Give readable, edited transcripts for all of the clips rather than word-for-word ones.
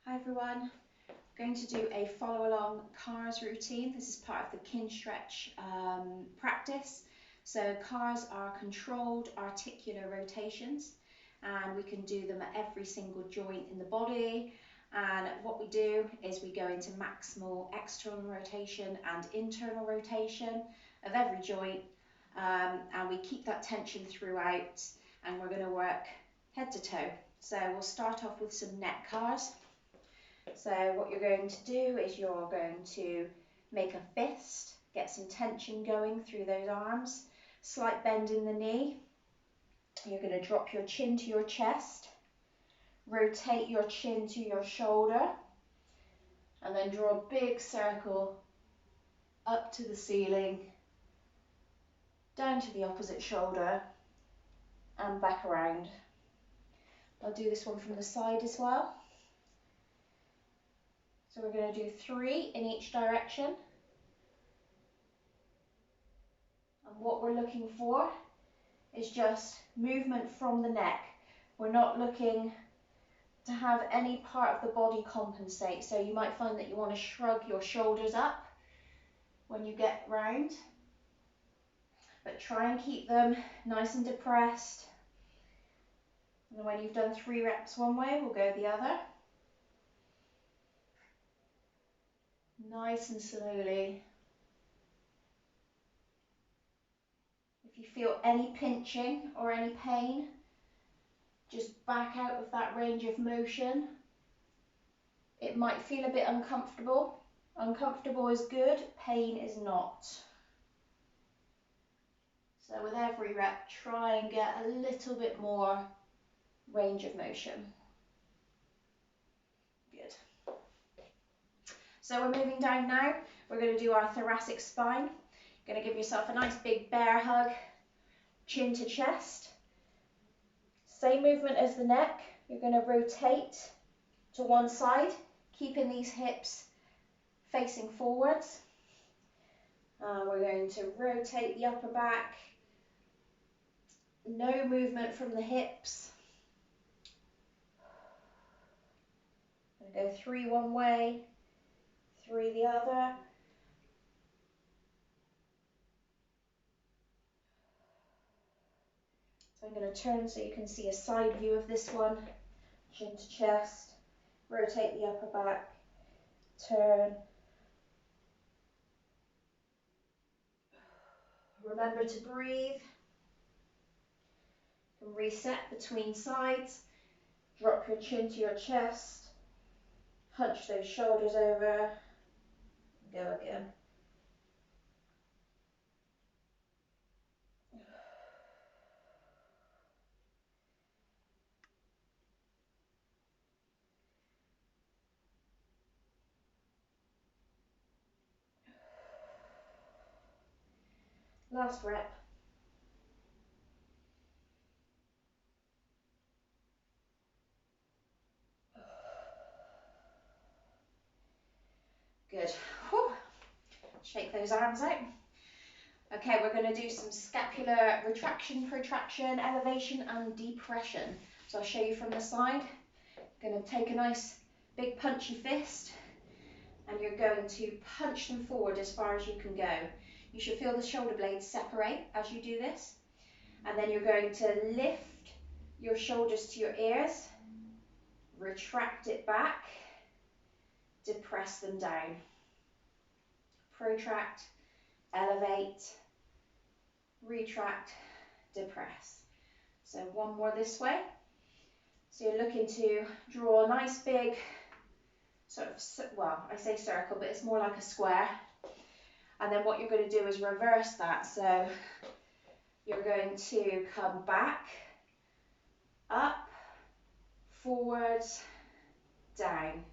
Hi everyone, I'm going to do a follow along CARS routine. This is part of the kin stretch practice. So CARS are controlled articular rotations and we can do them at every single joint in the body. And what we do is we go into maximal external rotation and internal rotation of every joint, and we keep that tension throughout, and we're going to work head to toe. So we'll start off with some neck CARS. So what you're going to do is you're going to make a fist, get some tension going through those arms, slight bend in the knee. You're going to drop your chin to your chest, rotate your chin to your shoulder, and then draw a big circle up to the ceiling, down to the opposite shoulder, and back around. I'll do this one from the side as well. So we're going to do 3 in each direction. And what we're looking for is just movement from the neck. We're not looking to have any part of the body compensate. So you might find that you want to shrug your shoulders up when you get round, but try and keep them nice and depressed. And when you've done 3 reps one way, we'll go the other. Nice and slowly. If you feel any pinching or any pain, just back out of that range of motion. It might feel a bit uncomfortable. Uncomfortable is good, pain is not. So with every rep, try and get a little bit more range of motion. Good. So we're moving down now. We're going to do our thoracic spine. Going to give yourself a nice big bear hug, chin to chest. Same movement as the neck. You're going to rotate to one side, keeping these hips facing forwards. We're going to rotate the upper back. No movement from the hips. I'm going to go 3 one way, 3 the other. So I'm going to turn so you can see a side view of this one. Chin to chest, rotate the upper back, turn. Remember to breathe. And reset between sides. Drop your chin to your chest. Hunch those shoulders over. Go again. Last rep. Good. Whew. Shake those arms out. Okay, we're going to do some scapular retraction, protraction, elevation and depression. So I'll show you from the side. You're going to take a nice big punchy fist and you're going to punch them forward as far as you can go. You should feel the shoulder blades separate as you do this. And then you're going to lift your shoulders to your ears, retract it back, depress them down. Protract, elevate, retract, depress. So one more this way. So you're looking to draw a nice big sort of, well, I say circle, but it's more like a square. And then what you're going to do is reverse that. So you're going to come back, up, forwards, down,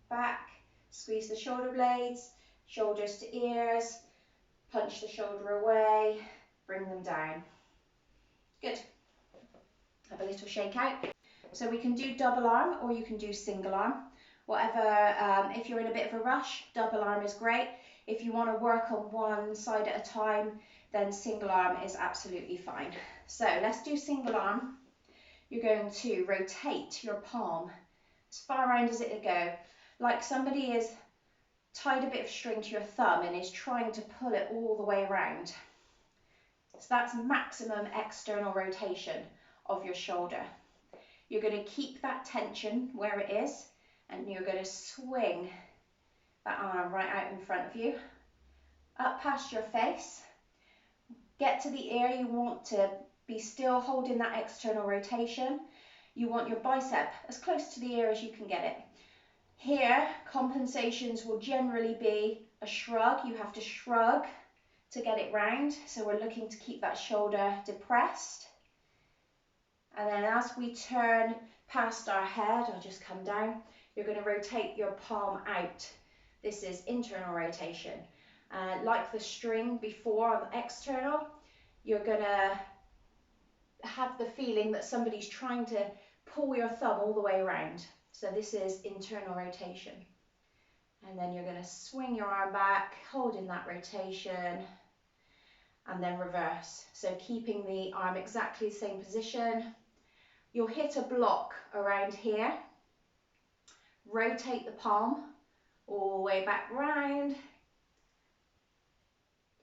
back, squeeze the shoulder blades, shoulders to ears, punch the shoulder away, bring them down. Good. Have a little shake out. So we can do double arm or you can do single arm. Whatever, if you're in a bit of a rush, double arm is great. If you want to work on one side at a time, then single arm is absolutely fine. So let's do single arm. You're going to rotate your palm as far around as it'll go. Like somebody is tied a bit of string to your thumb and is trying to pull it all the way around. So that's maximum external rotation of your shoulder. You're going to keep that tension where it is, and you're going to swing that arm right out in front of you, up past your face. Get to the ear. You want to be still holding that external rotation. You want your bicep as close to the ear as you can get it. Here, compensations will generally be a shrug. You have to shrug to get it round. So we're looking to keep that shoulder depressed. And then as we turn past our head, I'll just come down, you're going to rotate your palm out. This is internal rotation. Like the string before on the external, you're going to have the feeling that somebody's trying to pull your thumb all the way around. So this is internal rotation. And then you're going to swing your arm back, holding that rotation, and then reverse. So keeping the arm exactly the same position. You'll hit a block around here. Rotate the palm all the way back round,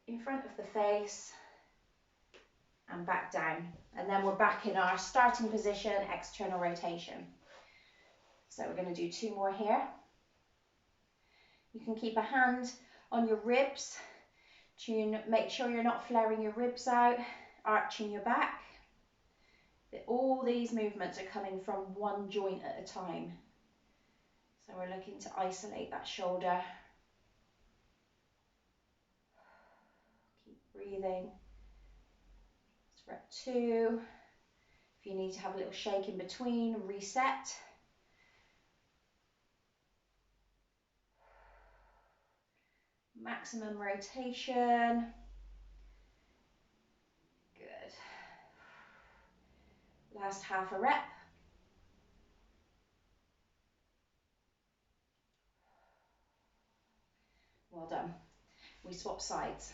in front of the face, and back down. And then we're back in our starting position, external rotation. So we're going to do 2 more here. You can keep a hand on your ribs to make sure you're not flaring your ribs out, arching your back. All these movements are coming from one joint at a time. So we're looking to isolate that shoulder. Keep breathing. It's rep 2. If you need to have a little shake in between, reset. Maximum rotation. Good. Last half a rep. Well done. We swap sides.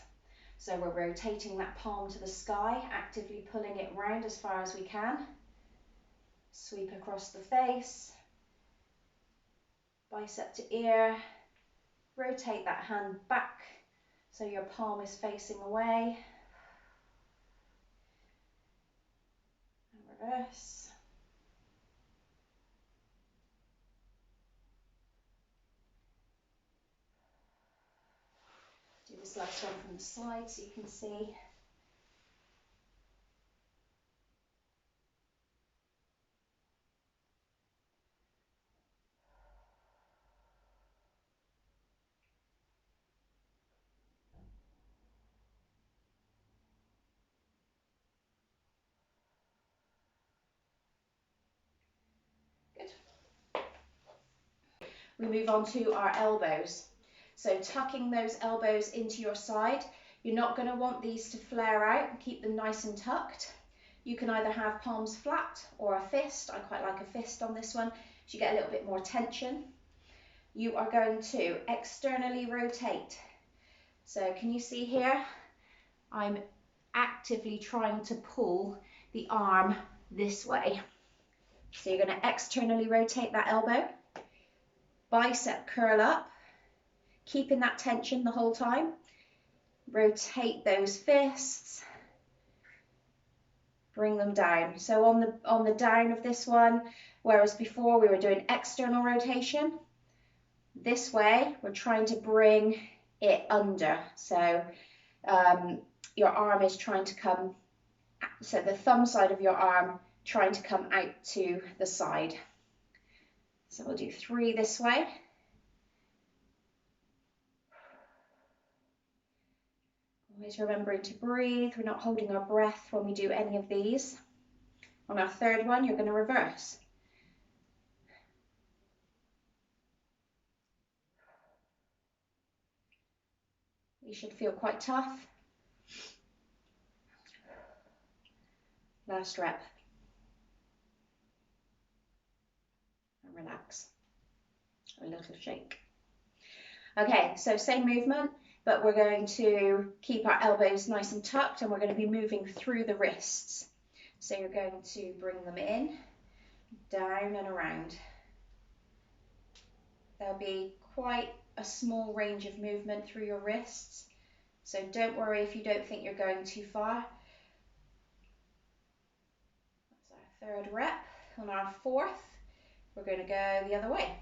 So we're rotating that palm to the sky, actively pulling it round as far as we can. Sweep across the face. Bicep to ear. Rotate that hand back so your palm is facing away. And reverse. Do this last one from the side so you can see. We move on to our elbows. So tucking those elbows into your side. You're not going to want these to flare out. Keep them nice and tucked. You can either have palms flat or a fist. I quite like a fist on this one, so you get a little bit more tension. You are going to externally rotate. So can you see here? I'm actively trying to pull the arm this way. So you're going to externally rotate that elbow. Bicep curl up, keeping that tension the whole time. Rotate those fists. Bring them down. So on the down of this one, whereas before we were doing external rotation, this way we're trying to bring it under. So your arm is trying to come, so the thumb side of your arm trying to come out to the side. So we'll do 3 this way. Always remembering to breathe. We're not holding our breath when we do any of these. On our 3rd one, you're going to reverse. You should feel quite tough. Last rep. And relax. A little shake. Okay, so same movement, but we're going to keep our elbows nice and tucked, and we're going to be moving through the wrists. So you're going to bring them in, down and around. There'll be quite a small range of movement through your wrists, so don't worry if you don't think you're going too far. That's our third rep. On our fourth, we're going to go the other way.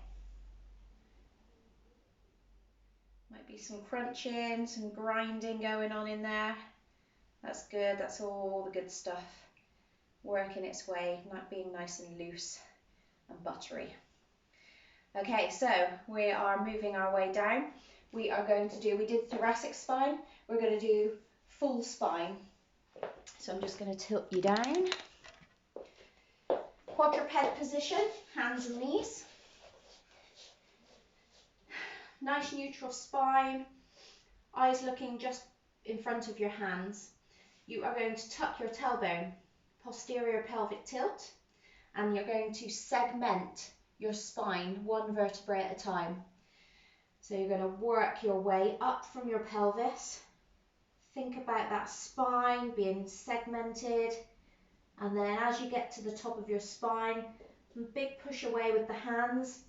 Might be some crunching, some grinding going on in there. That's good, that's all the good stuff working its way, not being nice and loose and buttery. Okay, so we are moving our way down. We are going to do, we did thoracic spine, we're going to do full spine. So I'm just going to tilt you down. Quadruped position, hands and knees. Nice neutral spine, eyes looking just in front of your hands. You are going to tuck your tailbone, posterior pelvic tilt, and you're going to segment your spine one vertebrae at a time. So you're going to work your way up from your pelvis. Think about that spine being segmented, and then as you get to the top of your spine, big push away with the hands,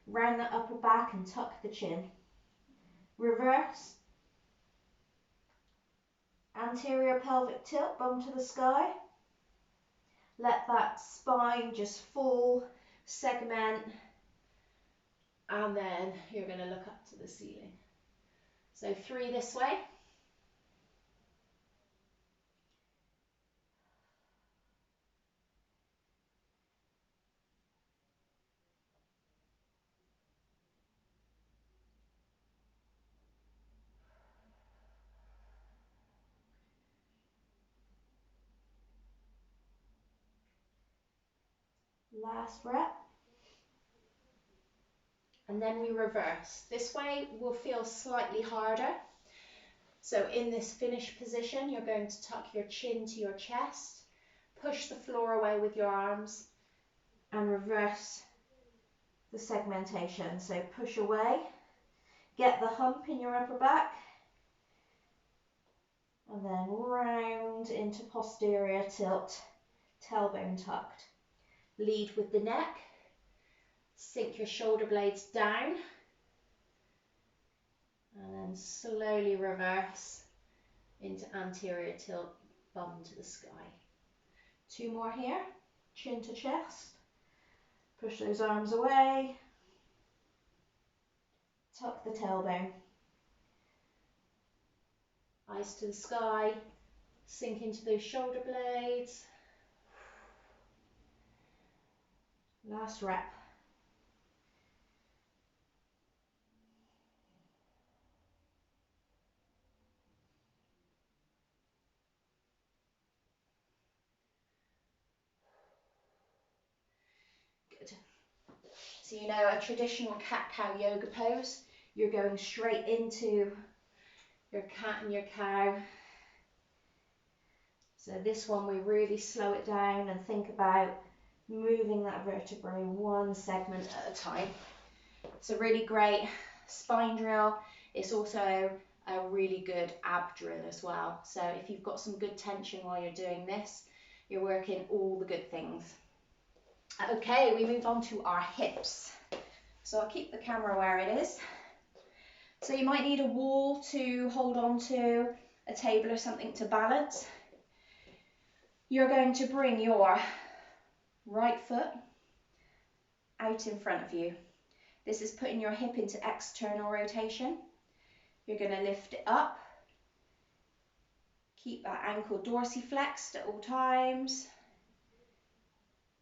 round the upper back and tuck the chin. Reverse. Anterior pelvic tilt, bum to the sky. Let that spine just fall, segment, and then you're going to look up to the ceiling. So 3 this way. Last rep. And then we reverse. This way will feel slightly harder. So in this finished position, you're going to tuck your chin to your chest, push the floor away with your arms, and reverse the segmentation. So push away, get the hump in your upper back, and then round into posterior tilt, tailbone tucked. Lead with the neck, sink your shoulder blades down, and then slowly reverse into anterior tilt, bum to the sky. 2 more here, chin to chest, push those arms away, tuck the tailbone, eyes to the sky, sink into those shoulder blades. Last rep. Good. So you know a traditional cat-cow yoga pose, you're going straight into your cat and your cow. So this one we really slow it down and think about moving that vertebrae one segment at a time. It's a really great spine drill. It's also a really good ab drill as well. So if you've got some good tension while you're doing this, you're working all the good things. Okay, we move on to our hips. So I'll keep the camera where it is. So you might need a wall to hold on to, a table or something to balance. You're going to bring your right foot out in front of you. This is putting your hip into external rotation. You're going to lift it up. Keep that ankle dorsiflexed at all times.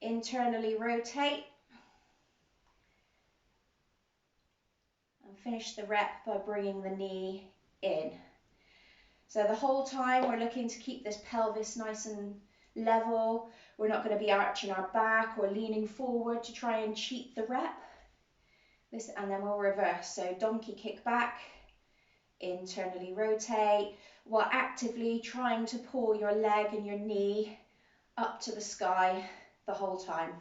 Internally rotate. And finish the rep by bringing the knee in. So the whole time we're looking to keep this pelvis nice and level. We're not going to be arching our back or leaning forward to try and cheat the rep. This, and then we'll reverse. So donkey kick back, internally rotate, while actively trying to pull your leg and your knee up to the sky the whole time.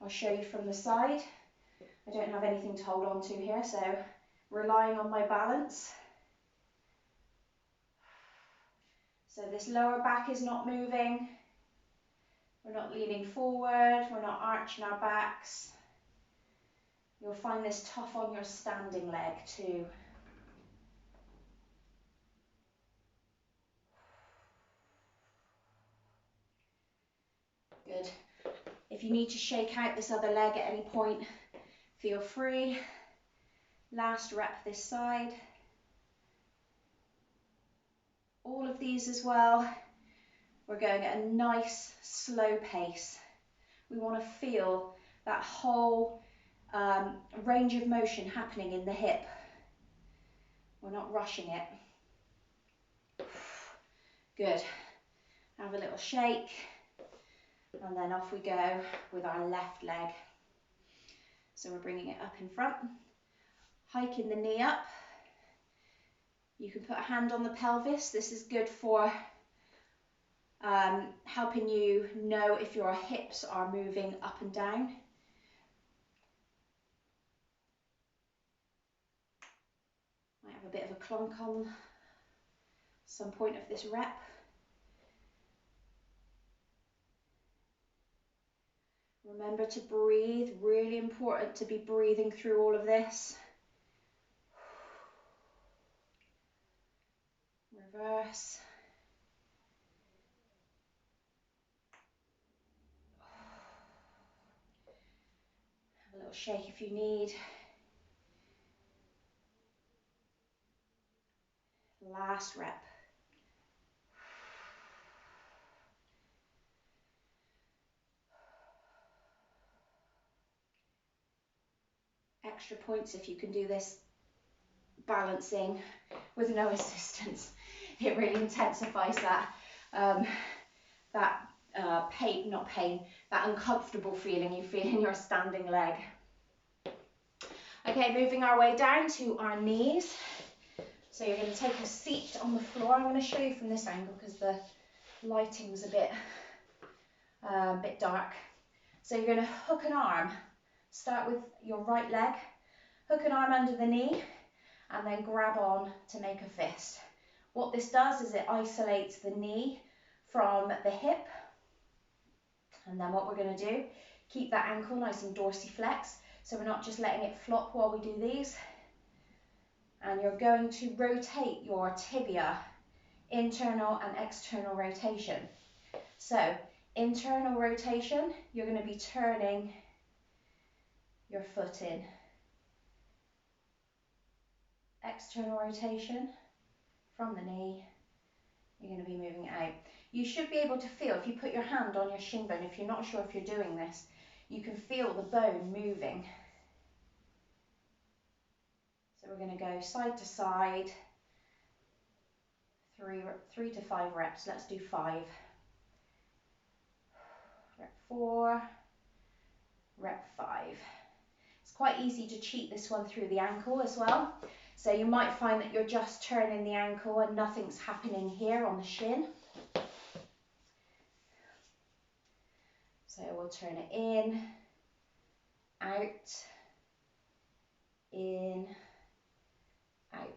I'll show you from the side. I don't have anything to hold on to here, so relying on my balance. So this lower back is not moving. We're not leaning forward, we're not arching our backs. You'll find this tough on your standing leg too. Good. If you need to shake out this other leg at any point, feel free. Last rep this side. All of these as well, we're going at a nice slow pace. We want to feel that whole range of motion happening in the hip. We're not rushing it. Good. Have a little shake, and then off we go with our left leg. So we're bringing it up in front, hiking the knee up. You can put a hand on the pelvis. This is good for helping you know if your hips are moving up and down. Might have a bit of a clunk on some point of this rep. Remember to breathe, really important to be breathing through all of this. Reverse. Have a little shake if you need. Last rep. Extra points if you can do this balancing with no assistance. It really intensifies that that uncomfortable feeling you feel in your standing leg. Okay, moving our way down to our knees. So you're going to take a seat on the floor. I'm going to show you from this angle because the lighting's a bit dark. So you're going to hook an arm. Start with your right leg, hook an arm under the knee, and then grab on to make a fist. What this does is it isolates the knee from the hip. And then what we're going to do, keep that ankle nice and dorsiflex, so we're not just letting it flop while we do these. And you're going to rotate your tibia, internal and external rotation. So, internal rotation, you're going to be turning your foot in. External rotation from the knee, you're going to be moving it out. You should be able to feel, if you put your hand on your shin bone, if you're not sure if you're doing this, you can feel the bone moving. So we're going to go side to side, 3 to 5 reps. Let's do 5. Rep 4, rep 5. It's quite easy to cheat this one through the ankle as well. So you might find that you're just turning the ankle and nothing's happening here on the shin. So we'll turn it in, out, in, out.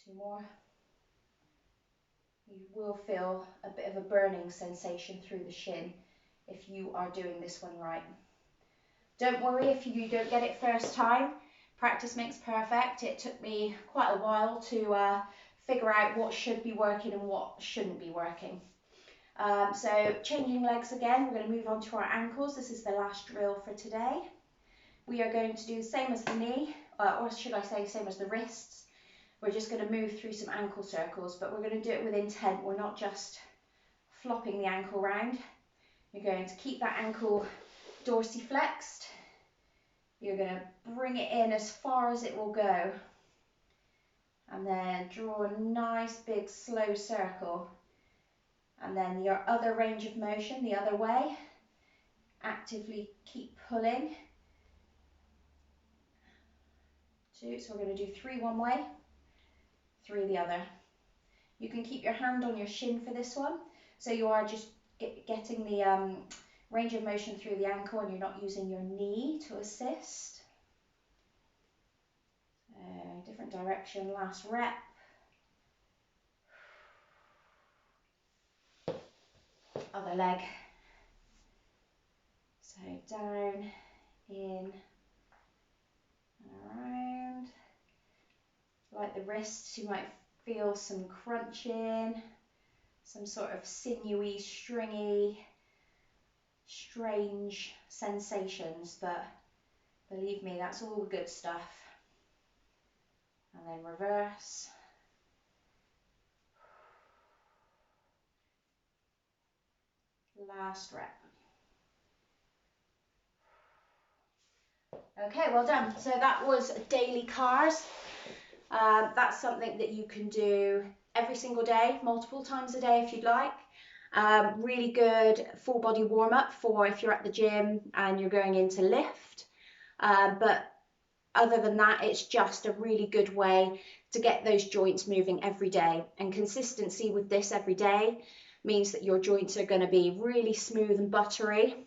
Two more. You will feel a bit of a burning sensation through the shin if you are doing this one right. Don't worry if you don't get it first time. Practice makes perfect. It took me quite a while to figure out what should be working and what shouldn't be working. So changing legs again, we're going to move on to our ankles. This is the last drill for today. We are going to do the same as the knee, or should I say same as the wrists. We're just going to move through some ankle circles, but we're going to do it with intent. We're not just flopping the ankle round. You're going to keep that ankle dorsiflexed. You're going to bring it in as far as it will go. And then draw a nice big slow circle. And then your other range of motion, the other way. Actively keep pulling. 2, so we're going to do 3 one way, 3 the other. You can keep your hand on your shin for this one. So you are just getting the range of motion through the ankle and you're not using your knee to assist. Different direction, last rep. Other leg. So down, in, and around. Like the wrists, you might feel some crunching, some sort of sinewy, stringy, strange sensations, but believe me, that's all good stuff. And then reverse. Last rep. Okay, well done. So that was daily CARs. That's something that you can do every single day, multiple times a day if you'd like. Really good full body warm up for if you're at the gym and you're going in to lift. But other than that, it's just a really good way to get those joints moving every day. And consistency with this every day means that your joints are going to be really smooth and buttery.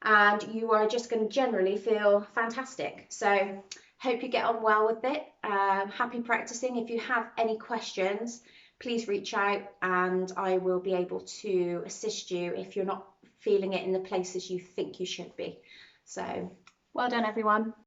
And you are just going to generally feel fantastic. So hope you get on well with it. Happy practicing. If you have any questions, please reach out and I will be able to assist you if you're not feeling it in the places you think you should be. So well done, everyone.